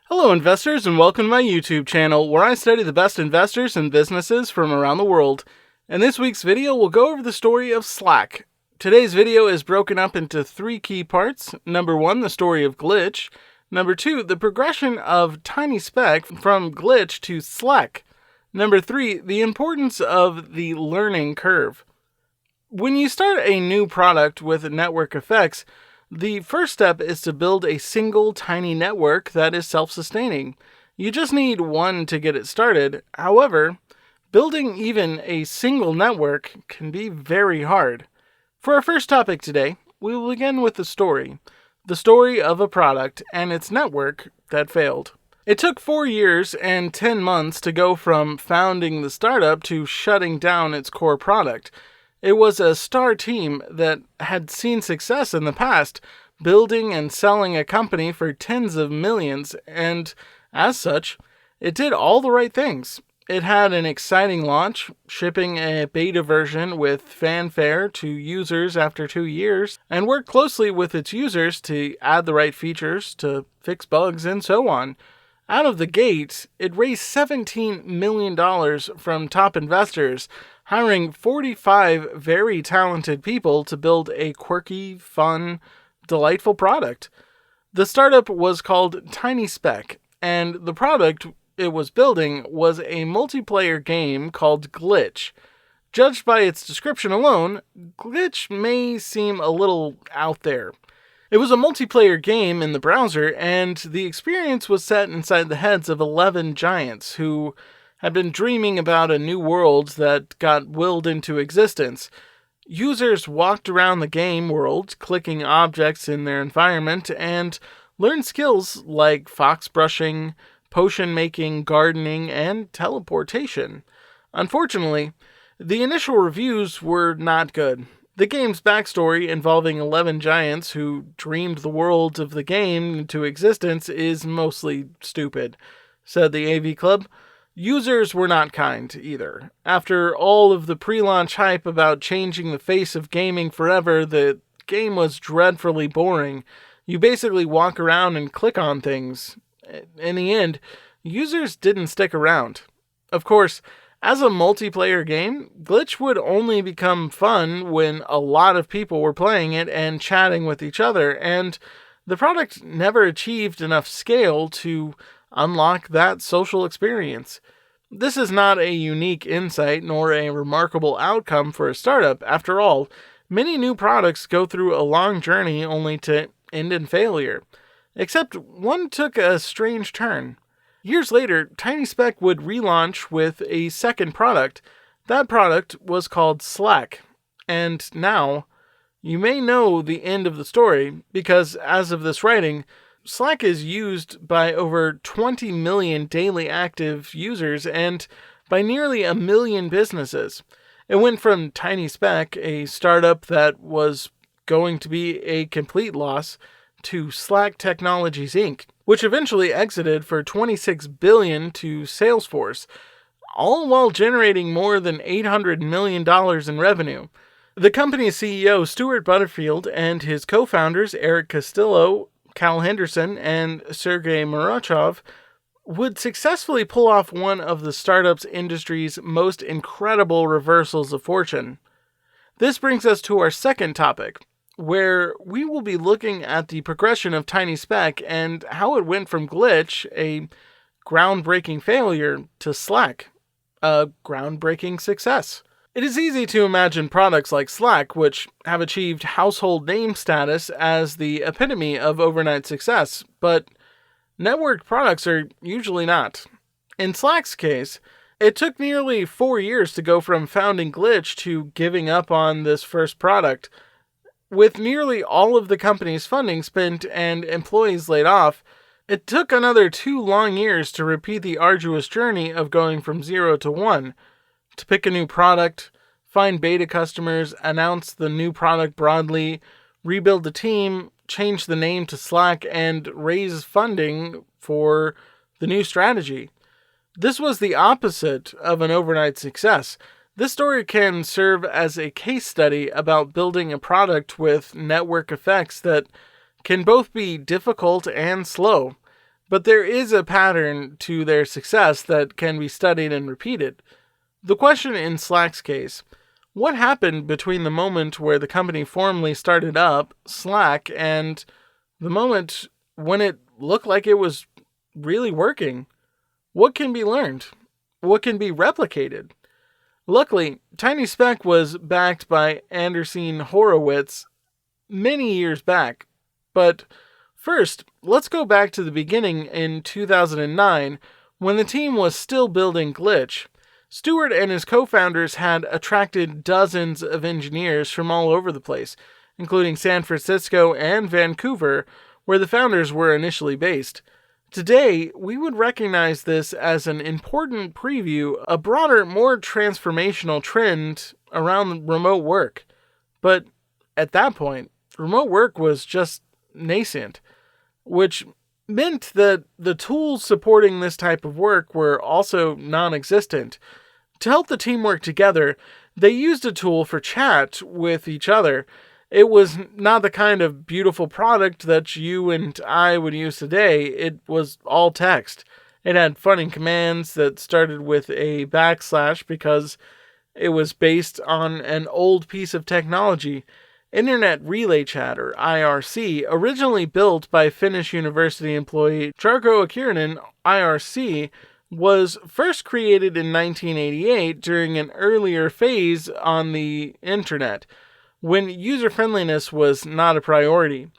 Hello investors and welcome to my YouTube channel where I study the best investors and businesses from around the world. In this week's video we'll go over the story of Slack. Today's video is broken up into three key parts. Number 1, the story of Glitch. Number 2, the progression of Tiny Speck from Glitch to Slack. Number 3, the importance of the learning curve. When you start a new product with network effects, the first step is to build a single tiny network that is self-sustaining. You just need one to get it started. However, building even a single network can be very hard. For our first topic today, we will begin with the story of a product and its network that failed. It took 4 years and 10 months to go from founding the startup to shutting down its core product. It was a star team that had seen success in the past, building and selling a company for tens of millions, and as such, it did all the right things. It had an exciting launch, shipping a beta version with fanfare to users after 2 years, and worked closely with its users to add the right features, to fix bugs, and so on. Out of the gate, it raised $17 million from top investors, hiring 45 very talented people to build a quirky, fun, delightful product. The startup was called Tiny Speck, and the product it was building was a multiplayer game called Glitch. Judged by its description alone, Glitch may seem a little out there. It was a multiplayer game in the browser, and the experience was set inside the heads of 11 giants who had been dreaming about a new world that got willed into existence. Users walked around the game world, clicking objects in their environment, and learned skills like fox brushing, potion making, gardening, and teleportation. Unfortunately, the initial reviews were not good. The game's backstory, involving 11 giants who dreamed the world of the game into existence, is mostly stupid, said the AV Club. Users were not kind either. After all of the pre-launch hype about changing the face of gaming forever, the game was dreadfully boring. You basically walk around and click on things. In the end, users didn't stick around. Of course, as a multiplayer game, Glitch would only become fun when a lot of people were playing it and chatting with each other, and the product never achieved enough scale to unlock that social experience. This is not a unique insight nor a remarkable outcome for a startup. After all, many new products go through a long journey only to end in failure. Except one took a strange turn. Years later, Tiny Speck would relaunch with a second product. That product was called Slack. And now, you may know the end of the story, because as of this writing, Slack is used by over 20 million daily active users and by nearly 1 million businesses. It went from Tiny Speck, a startup that was going to be a complete loss, to Slack Technologies Inc., which eventually exited for $26 billion to Salesforce, all while generating more than $800 million in revenue. The company's CEO, Stuart Butterfield, and his co-founders, Eric Castillo, Cal Henderson, and Sergey Morochov, would successfully pull off one of the startup's industry's most incredible reversals of fortune. This brings us to our second topic, where we will be looking at the progression of Tiny Speck and how it went from Glitch, a groundbreaking failure, to Slack, a groundbreaking success. It is easy to imagine products like Slack, which have achieved household name status, as the epitome of overnight success, but networked products are usually not. In Slack's case, it took nearly 4 years to go from founding Glitch to giving up on this first product. With nearly all of the company's funding spent and employees laid off, it took another 2 long years to repeat the arduous journey of going from 0 to 1. To pick a new product, find beta customers, announce the new product broadly, rebuild the team, change the name to Slack, and raise funding for the new strategy. This was the opposite of an overnight success. This story can serve as a case study about building a product with network effects that can both be difficult and slow. But there is a pattern to their success that can be studied and repeated. The question in Slack's case: what happened between the moment where the company formally started up, Slack, and the moment when it looked like it was really working? What can be learned? What can be replicated? Luckily, Tiny Speck was backed by Andreessen Horowitz many years back. But first, let's go back to the beginning in 2009, when the team was still building Glitch. Stewart and his co-founders had attracted dozens of engineers from all over the place, including San Francisco and Vancouver, where the founders were initially based. Today, we would recognize this as an important preview, a broader, more transformational trend around remote work. But at that point, remote work was just nascent, which meant that the tools supporting this type of work were also non-existent. To help the team work together, they used a tool for chat with each other. It was not the kind of beautiful product that you and I would use today. It was all text. It had funny commands that started with a backslash because it was based on an old piece of technology. Internet Relay Chat, or IRC, originally built by Finnish University employee Jarkko Akirinen, IRC, was first created in 1988 during an earlier phase on the internet, when user-friendliness was not a priority.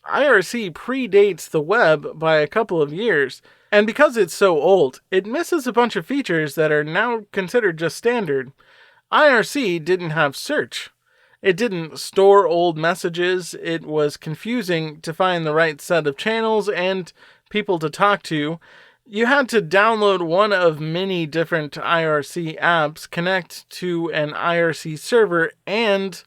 IRC predates the web by a couple of years, and because it's so old, it misses a bunch of features that are now considered just standard. IRC didn't have search. It didn't store old messages. It was confusing to find the right set of channels and people to talk to. You had to download one of many different IRC apps, connect to an IRC server, and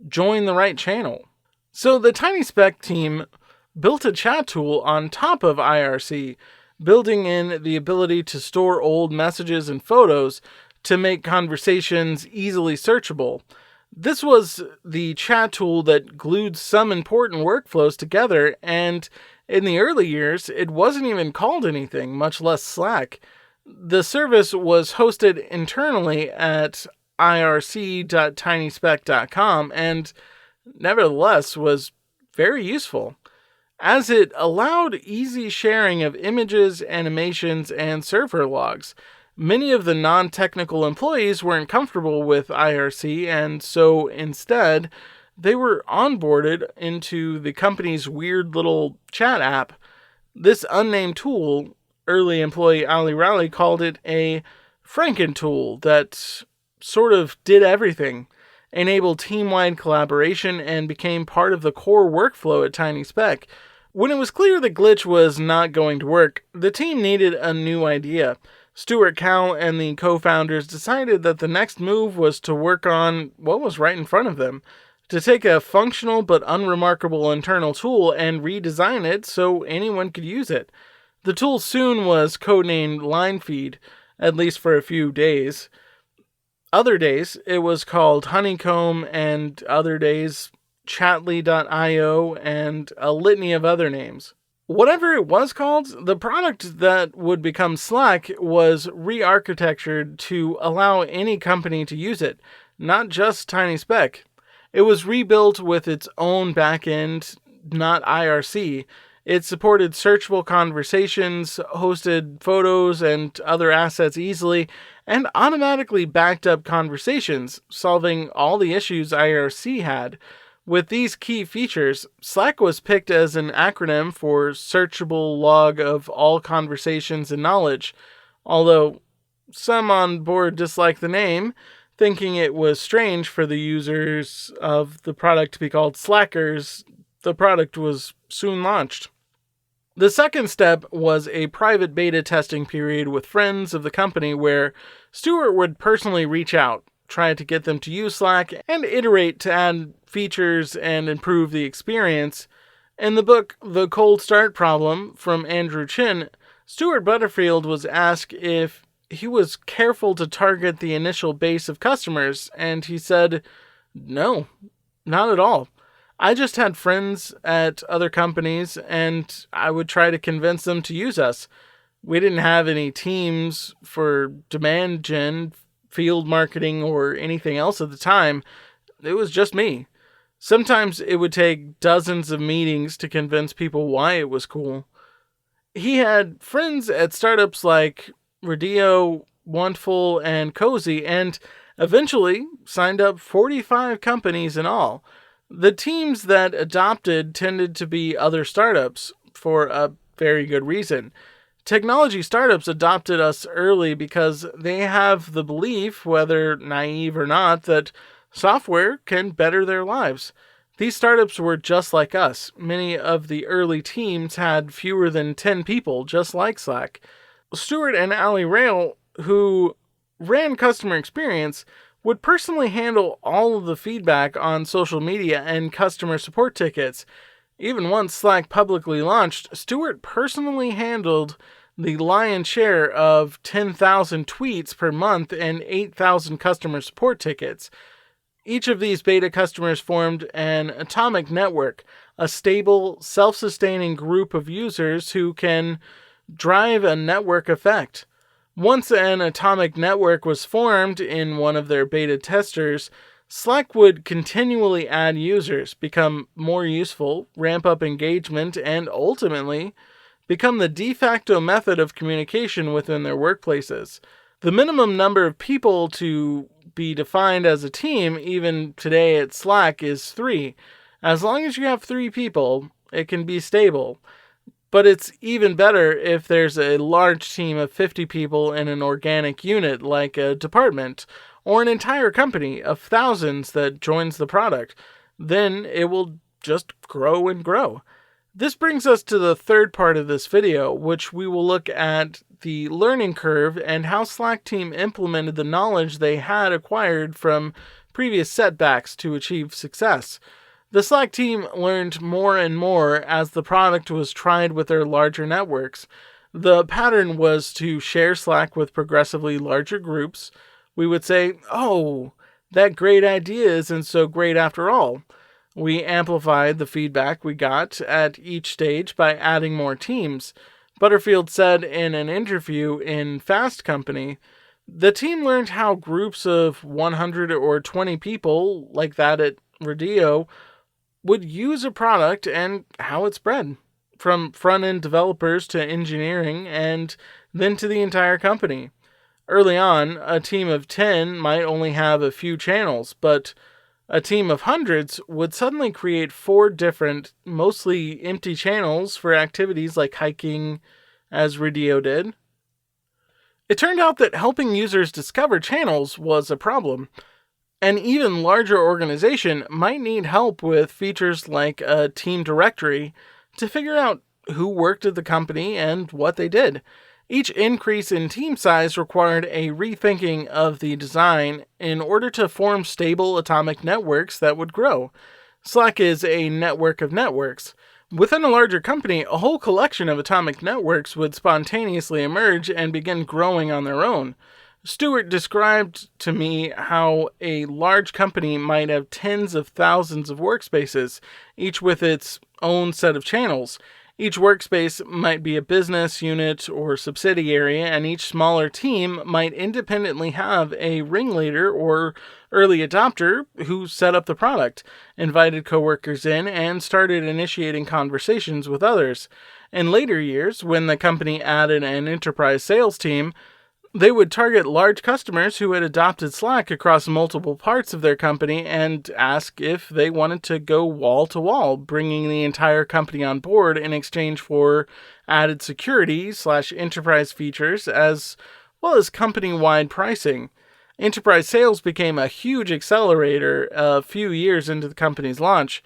join the right channel. So the Tiny Speck team built a chat tool on top of IRC, building in the ability to store old messages and photos to make conversations easily searchable. This was the chat tool that glued some important workflows together, and in the early years, it wasn't even called anything, much less Slack. The service was hosted internally at irc.tinyspeck.com and nevertheless was very useful, as it allowed easy sharing of images, animations, and server logs. Many of the non-technical employees weren't comfortable with IRC, and so instead, they were onboarded into the company's weird little chat app. This unnamed tool, early employee Ali Rowley called it a Franken tool that sort of did everything, enabled team-wide collaboration, and became part of the core workflow at Tiny Speck. When it was clear that Glitch was not going to work, the team needed a new idea. Stuart Cowell and the co-founders decided that the next move was to work on what was right in front of them, to take a functional but unremarkable internal tool and redesign it so anyone could use it. The tool soon was codenamed LineFeed, at least for a few days. Other days, it was called Honeycomb, and other days, Chatly.io, and a litany of other names. Whatever it was called, the product that would become Slack was re-architectured to allow any company to use it, not just Tiny Speck. It was rebuilt with its own backend, not IRC. It supported searchable conversations, hosted photos and other assets easily, and automatically backed up conversations, solving all the issues IRC had. With these key features, Slack was picked as an acronym for Searchable Log of All Conversations and Knowledge, although some on board disliked the name, thinking it was strange for the users of the product to be called Slackers. The product was soon launched. The second step was a private beta testing period with friends of the company where Stuart would personally reach out, try to get them to use Slack, and iterate to add features and improve the experience. In the book The Cold Start Problem from Andrew Chin, Stuart Butterfield was asked if he was careful to target the initial base of customers, and he said, "No, not at all. I just had friends at other companies, and I would try to convince them to use us. We didn't have any teams for demand gen, field marketing, or anything else at the time. It was just me. Sometimes it would take dozens of meetings to convince people why it was cool. He had friends at startups like Rodeo, Wonderful, and Cozy, and eventually signed up 45 companies in all. The teams that adopted tended to be other startups for a very good reason. Technology startups adopted us early because they have the belief, whether naive or not, that software can better their lives. These startups were just like us. Many of the early teams had fewer than 10 people, just like Slack. Stuart and Ali Rail, who ran customer experience, would personally handle all of the feedback on social media and customer support tickets. Even once Slack publicly launched, Stuart personally handled the lion's share of 10,000 tweets per month and 8,000 customer support tickets. Each of these beta customers formed an atomic network, a stable, self-sustaining group of users who can drive a network effect. Once an atomic network was formed in one of their beta testers, Slack would continually add users, become more useful, ramp up engagement, and ultimately become the de facto method of communication within their workplaces. The minimum number of people to be defined as a team, even today at Slack, is 3. As long as you have 3 people, it can be stable. But it's even better if there's a large team of 50 people in an organic unit, like a department, or an entire company of thousands that joins the product. Then it will just grow and grow. This brings us to the third part of this video, which we will look at the learning curve and how Slack team implemented the knowledge they had acquired from previous setbacks to achieve success. The Slack team learned more and more as the product was tried with their larger networks. The pattern was to share Slack with progressively larger groups. We would say, "Oh, that great idea isn't so great after all." We amplified the feedback we got at each stage by adding more teams. Butterfield said in an interview in Fast Company, "The team learned how groups of 100 or 20 people, like that at Rodeo, would use a product and how it spread, from front-end developers to engineering and then to the entire company. Early on, a team of 10 might only have a few channels, but a team of hundreds would suddenly create 4 different, mostly empty channels for activities like hiking, as Rodeo did." It turned out that helping users discover channels was a problem. An even larger organization might need help with features like a team directory to figure out who worked at the company and what they did. Each increase in team size required a rethinking of the design in order to form stable atomic networks that would grow. Slack is a network of networks. Within a larger company, a whole collection of atomic networks would spontaneously emerge and begin growing on their own. Stuart described to me how a large company might have tens of thousands of workspaces, each with its own set of channels. Each workspace might be a business unit or subsidiary, and each smaller team might independently have a ringleader or early adopter who set up the product, invited coworkers in, and started initiating conversations with others. In later years, when the company added an enterprise sales team, they would target large customers who had adopted Slack across multiple parts of their company and ask if they wanted to go wall to wall, bringing the entire company on board in exchange for added security/enterprise features as well as company-wide pricing. Enterprise sales became a huge accelerator a few years into the company's launch.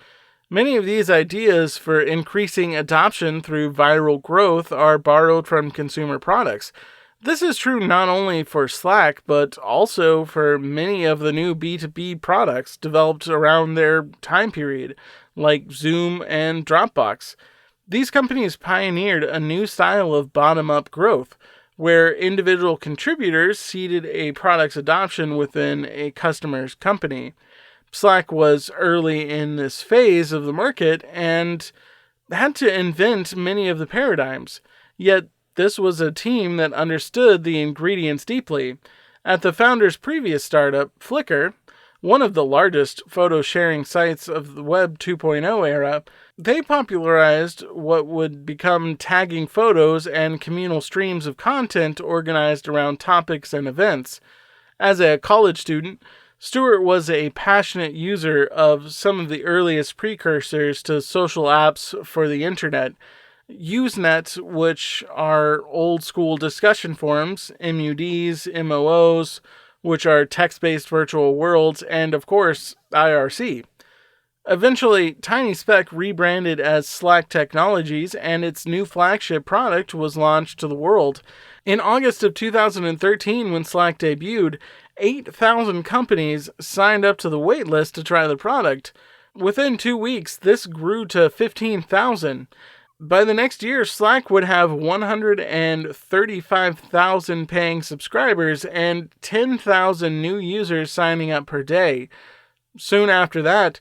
Many of these ideas for increasing adoption through viral growth are borrowed from consumer products. This is true not only for Slack, but also for many of the new B2B products developed around their time period, like Zoom and Dropbox. These companies pioneered a new style of bottom-up growth, where individual contributors seeded a product's adoption within a customer's company. Slack was early in this phase of the market and had to invent many of the paradigms. Yet, this was a team that understood the ingredients deeply. At the founder's previous startup, Flickr, one of the largest photo sharing sites of the Web 2.0 era, they popularized what would become tagging photos and communal streams of content organized around topics and events. As a college student, Stewart was a passionate user of some of the earliest precursors to social apps for the internet. Usenet, which are old school discussion forums, MUDs, MOOs, which are text-based virtual worlds, and of course, IRC. Eventually, Tiny Speck rebranded as Slack Technologies, and its new flagship product was launched to the world. In August of 2013, when Slack debuted, 8,000 companies signed up to the waitlist to try the product. Within 2 weeks, this grew to 15,000. By the next year, Slack would have 135,000 paying subscribers and 10,000 new users signing up per day. Soon after that,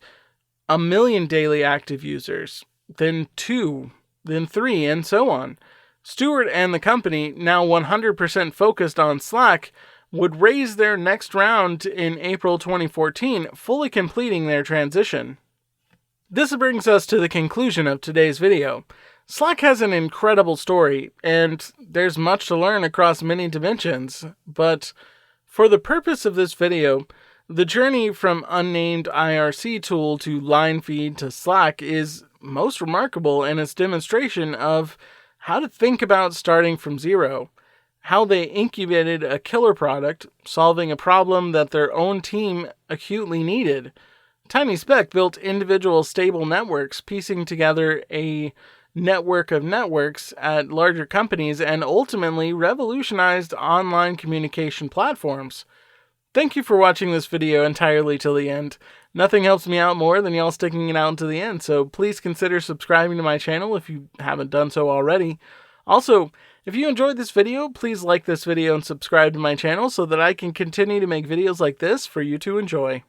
1 million daily active users, then 2, then 3, and so on. Stewart and the company, now 100% focused on Slack, would raise their next round in April 2014, fully completing their transition. This brings us to the conclusion of today's video. Slack has an incredible story, and there's much to learn across many dimensions, but for the purpose of this video, the journey from unnamed IRC tool to line feed to Slack is most remarkable in its demonstration of how to think about starting from zero, how they incubated a killer product, solving a problem that their own team acutely needed. Tiny Speck built individual stable networks, piecing together a network of networks at larger companies, and ultimately revolutionized online communication platforms. Thank you for watching this video entirely till the end. Nothing helps me out more than y'all sticking it out until the end, so please consider subscribing to my channel if you haven't done so already. Also, if you enjoyed this video, please like this video and subscribe to my channel so that I can continue to make videos like this for you to enjoy.